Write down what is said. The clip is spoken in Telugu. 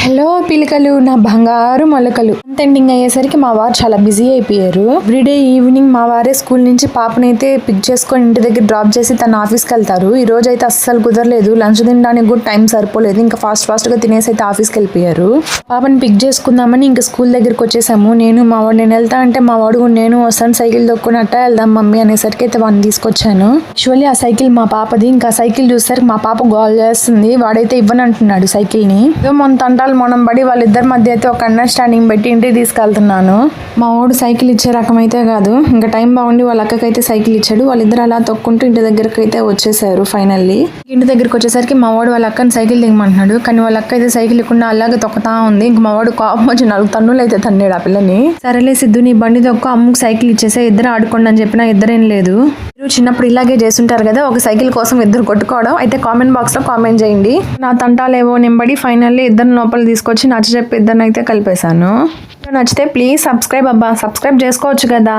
హలో పిలకలు, నా బంగారు మొలకలు. ఎండింగ్ అయ్యేసరికి మా వారు చాలా బిజీ అయిపోయారు. ఎవ్రీడే ఈవినింగ్ మా వారే స్కూల్ నుంచి పాపనైతే పిక్ చేసుకొని ఇంటి దగ్గర డ్రాప్ చేసి తన ఆఫీస్కి వెళ్తారు. ఈ రోజు అయితే అస్సలు కుదరలేదు. లంచ్ తినడానికి కూడా టైం సరిపోలేదు. ఇంకా ఫాస్ట్ గా తినేసి అయితే ఆఫీస్కి వెళ్ళిపోయారు. పాపని పిక్ చేసుకుందామని ఇంకా స్కూల్ దగ్గరికి వచ్చేసాము. నేను మా వాడు నేను వెళ్తా అంటే మా వాడు నేను వస్తాను సైకిల్ దొక్కునట్ట వెళ్దాం మమ్మీ అనేసరికి అయితే వాడిని తీసుకొచ్చాను. యాక్చువల్లీ ఆ సైకిల్ మా పాపది. ఇంకా సైకిల్ చూసేసరికి మా పాప గోల్ చేస్తుంది. వాడైతే ఇవ్వనంటున్నాడు సైకిల్ ని. మన తంటాలు మనం పడి వాళ్ళిద్దరి మధ్య అయితే ఒక అండర్స్టాండింగ్ పెట్టి ఇంటికి తీసుకెళ్తున్నాను. మా వాడు సైకిల్ ఇచ్చే రకం అయితే కాదు. ఇంకా టైం బాగుండి వాళ్ళ అక్కకైతే సైకిల్ ఇచ్చాడు. వాళ్ళిద్దరు అలా తొక్కుంటూ ఇంటి దగ్గరకు అయితే వచ్చేసారు. ఫైనల్లీ ఇంటి దగ్గరకు వచ్చేసరికి మా వాడు వాళ్ళ అక్కని సైకిల్ దిగమంటున్నాడు. కానీ వాళ్ళ అక్క అయితే సైకిల్ ఇవ్వకుండా అలాగే తొక్కుతా ఉంది. ఇంక మా వాడు కోపం వచ్చి 4 తన్నులు అయితే తన్నాడు ఆ పిల్లని. సరేలే సిద్ధు నీ బండి తొక్కు, అమ్మకు సైకిల్ ఇచ్చేసా, ఇద్దరు ఆడుకోండి అని చెప్పినా ఇద్దరేం లేదు. మీరు చిన్నప్పుడు ఇలాగే చేస్తుంటారు కదా, ఒక సైకిల్ కోసం ఇద్దరు కొట్టుకోవడం. అయితే కామెంట్ బాక్స్ లో కామెంట్ చేయండి. నా తంటాలేవో నింబడి ఫైనల్లీ ఇద్దరు లోపల తీసుకొచ్చి నచ్చ చెప్పి ఇద్దరిని అయితే కలిపేశాను. నచ్చితే ప్లీజ్ సబ్స్క్రైబ్ చేసుకోవచ్చు కదా.